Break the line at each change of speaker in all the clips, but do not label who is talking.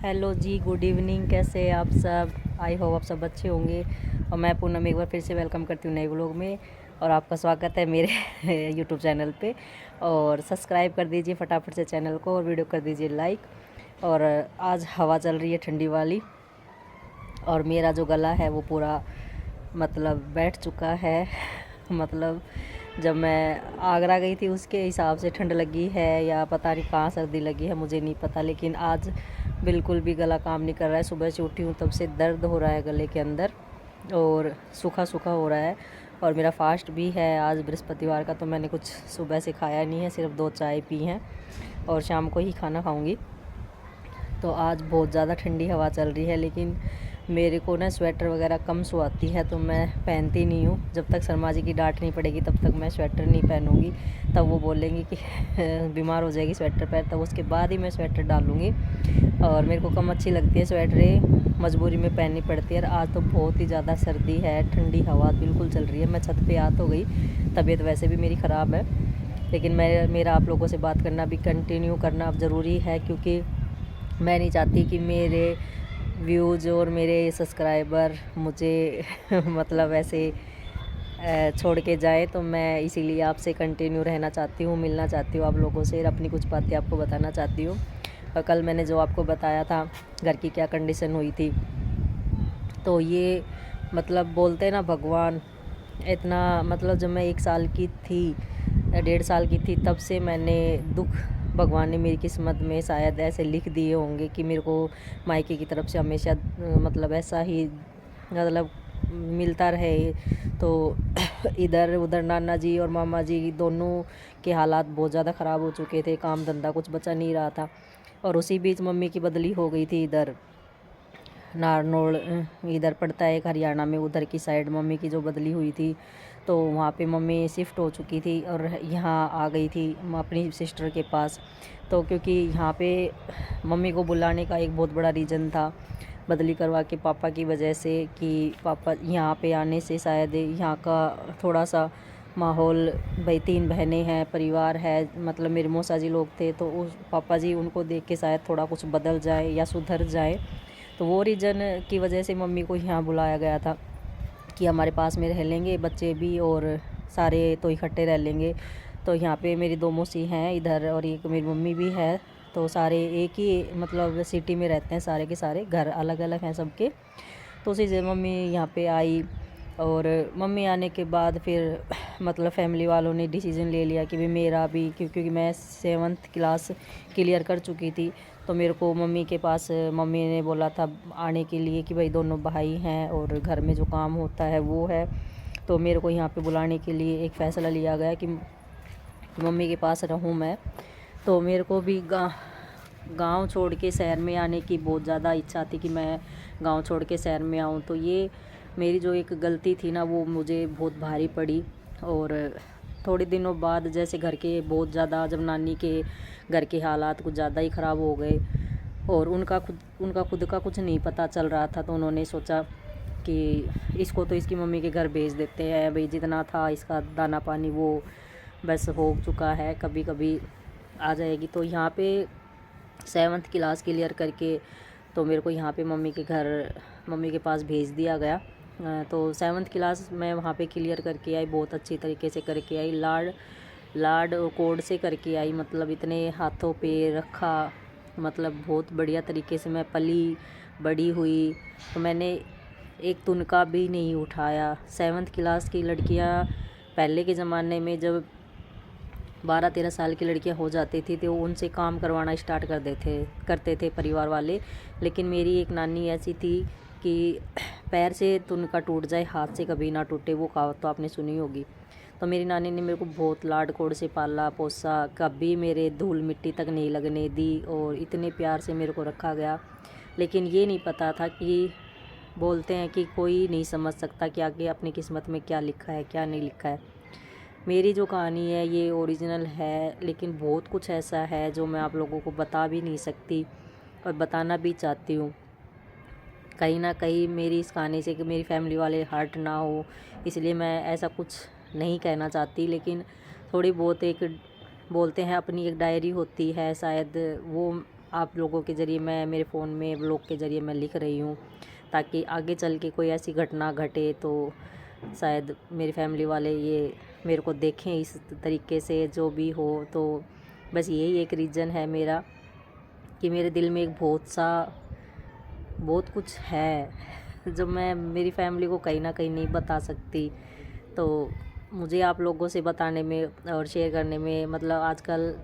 Hello जी, good evening. कैसे हैं आप सब? आई होप आप सब अच्छे होंगे। और मैं पूनम एक बार फिर से वेलकम करती हूँ नए व्लॉग में। और आपका स्वागत है मेरे यूट्यूब चैनल पे। और सब्सक्राइब कर दीजिए फटाफट से चैनल को, और वीडियो कर दीजिए लाइक। और आज हवा चल रही है ठंडी वाली, और मेरा जो गला है वो पूरा मतलब बैठ चुका है मतलब जब मैं आगरा गई थी उसके हिसाब से ठंड लगी है, या पता नहीं कहाँ सर्दी लगी है, मुझे नहीं पता। लेकिन आज बिल्कुल भी गला काम नहीं कर रहा है। सुबह से उठी हूँ तब से दर्द हो रहा है गले के अंदर, और सूखा सूखा हो रहा है। और मेरा फास्ट भी है आज बृहस्पतिवार का, तो मैंने कुछ सुबह से खाया नहीं है, सिर्फ 2 चाय पी हैं, और शाम को ही खाना खाऊंगी। तो आज बहुत ज़्यादा ठंडी हवा चल रही है, लेकिन मेरे को ना स्वेटर वगैरह कम सुहाती है, तो मैं पहनती नहीं हूँ। जब तक शर्मा जी की डांट नहीं पड़ेगी तब तक मैं स्वेटर नहीं पहनूँगी। तब वो बोलेंगी कि बीमार हो जाएगी स्वेटर पहन, तब उसके बाद ही मैं स्वेटर डालूँगी। और मेरे को कम अच्छी लगती है स्वेटरें, मजबूरी में पहननी पड़ती है। और आज तो बहुत ही ज़्यादा सर्दी है, ठंडी हवा बिल्कुल चल रही है। मैं छत पे आ तो गई, तबीयत वैसे भी मेरी ख़राब है, लेकिन मेरा आप लोगों से बात करना भी कंटिन्यू करना अब ज़रूरी है, क्योंकि मैं नहीं चाहती कि मेरे व्यूज़ और मेरे सब्सक्राइबर मुझे मतलब ऐसे छोड़ के जाए। तो मैं इसीलिए आपसे कंटिन्यू रहना चाहती हूँ, मिलना चाहती हूँ आप लोगों से, और अपनी कुछ बातें आपको बताना चाहती हूँ। और कल मैंने जो आपको बताया था घर की क्या कंडीशन हुई थी, तो ये मतलब बोलते हैं ना भगवान इतना, मतलब जब मैं 1 साल की थी, 1.5 साल की थी, तब से मैंने दुख भगवान ने मेरी किस्मत में शायद ऐसे लिख दिए होंगे कि मेरे को मायके की तरफ से हमेशा मतलब ऐसा ही मतलब मिलता रहे। तो इधर उधर नाना जी और मामा जी दोनों के हालात बहुत ज़्यादा ख़राब हो चुके थे, काम धंधा कुछ बचा नहीं रहा था। और उसी बीच मम्मी की बदली हो गई थी इधर नारनौल, इधर पड़ता है एक हरियाणा में, उधर की साइड मम्मी की जो बदली हुई थी। तो वहाँ पे मम्मी शिफ्ट हो चुकी थी और यहाँ आ गई थी अपनी सिस्टर के पास। तो क्योंकि यहाँ पे मम्मी को बुलाने का एक बहुत बड़ा रीज़न था बदली करवा के पापा की वजह से, कि पापा यहाँ पे आने से शायद यहाँ का थोड़ा सा माहौल, भाई 3 बहनें हैं, परिवार है, मतलब मेरे मौसा जी लोग थे, तो उस पापा जी उनको देख के शायद थोड़ा कुछ बदल जाए या सुधर जाए। तो वो रीज़न की वजह से मम्मी को यहाँ बुलाया गया था कि हमारे पास में रह लेंगे बच्चे भी, और सारे तो इकट्ठे रह लेंगे। तो यहाँ पे मेरी 2 मौसी हैं इधर, और एक मेरी मम्मी भी है। तो सारे एक ही मतलब सिटी में रहते हैं, सारे के सारे घर अलग अलग हैं सबके। तो उसी से मम्मी यहाँ पे आई। और मम्मी आने के बाद फिर मतलब फैमिली वालों ने डिसीज़न ले लिया कि भाई मेरा भी, क्योंकि मैं 7th क्लास क्लियर कर चुकी थी, तो मेरे को मम्मी के पास मम्मी ने बोला था आने के लिए कि भाई दोनों भाई हैं और घर में जो काम होता है वो है। तो मेरे को यहाँ पे बुलाने के लिए एक फ़ैसला लिया गया कि मम्मी के पास रहूँ मैं। तो मेरे को भी गांव छोड़ के शहर में आने की बहुत ज़्यादा इच्छा थी कि मैं गांव छोड़ के शहर में आऊँ। तो ये मेरी जो एक गलती थी ना, वो मुझे बहुत भारी पड़ी। और थोड़े दिनों बाद जैसे घर के बहुत ज़्यादा, जब नानी के घर के हालात कुछ ज़्यादा ही ख़राब हो गए, और उनका खुद का कुछ नहीं पता चल रहा था, तो उन्होंने सोचा कि इसको तो इसकी मम्मी के घर भेज देते हैं, भाई जितना था इसका दाना पानी वो बस हो चुका है, कभी कभी आ जाएगी। तो यहाँ पे 7th क्लास क्लियर करके तो मेरे को यहाँ पे मम्मी के घर, मम्मी के पास भेज दिया गया। तो 7th क्लास मैं वहाँ पे क्लियर करके आई, बहुत अच्छी तरीके से करके आई, लाड और कोड से करके आई, मतलब इतने हाथों पे रखा, मतलब बहुत बढ़िया तरीके से मैं पली बड़ी हुई। तो मैंने एक तुनका भी नहीं उठाया। 7th क्लास की लड़कियाँ पहले के ज़माने में जब 12-13 साल की लड़कियां हो जाती थी तो उनसे काम करवाना स्टार्ट करते थे परिवार वाले। लेकिन मेरी एक नानी ऐसी थी कि पैर से तुनका टूट जाए, हाथ से कभी ना टूटे, वो कहावत तो आपने सुनी होगी। तो मेरी नानी ने मेरे को बहुत लाड कोड़ से पाला पोसा, कभी मेरे धूल मिट्टी तक नहीं लगने दी, और इतने प्यार से मेरे को रखा गया। लेकिन ये नहीं पता था कि बोलते हैं कि कोई नहीं समझ सकता कि आगे अपनी किस्मत में क्या लिखा है क्या नहीं लिखा है। मेरी जो कहानी है ये ओरिजिनल है, लेकिन बहुत कुछ ऐसा है जो मैं आप लोगों को बता भी नहीं सकती और बताना भी चाहती हूँ। कहीं ना कहीं मेरी इस कहानी से कि मेरी फैमिली वाले हर्ट ना हो, इसलिए मैं ऐसा कुछ नहीं कहना चाहती। लेकिन थोड़ी बहुत एक बोलते हैं अपनी एक डायरी होती है शायद, वो आप लोगों के ज़रिए मैं मेरे फ़ोन में व्लॉग के ज़रिए मैं लिख रही हूँ, ताकि आगे चल के कोई ऐसी घटना घटे तो शायद मेरी फैमिली वाले ये मेरे को देखें इस तरीके से, जो भी हो। तो बस यही एक रीज़न है मेरा कि मेरे दिल में एक बहुत कुछ है जो मैं मेरी फैमिली को कहीं ना कहीं नहीं बता सकती। तो मुझे आप लोगों से बताने में और शेयर करने में, मतलब आजकल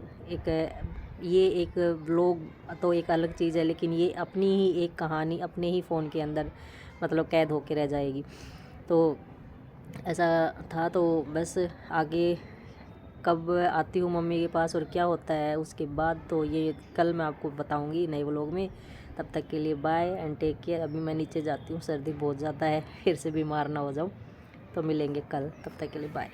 ये एक व्लॉग तो एक अलग चीज़ है, लेकिन ये अपनी ही एक कहानी अपने ही फ़ोन के अंदर मतलब कैद होके रह जाएगी। तो ऐसा था। तो बस आगे कब आती हूँ मम्मी के पास और क्या होता है उसके बाद, तो ये कल मैं आपको बताऊँगी नए व्लॉग में। तब तक के लिए बाय एंड टेक केयर। अभी मैं नीचे जाती हूँ, सर्दी बहुत ज़्यादा है, फिर से बीमार ना हो जाऊँ। तो मिलेंगे कल, तब तक के लिए बाय।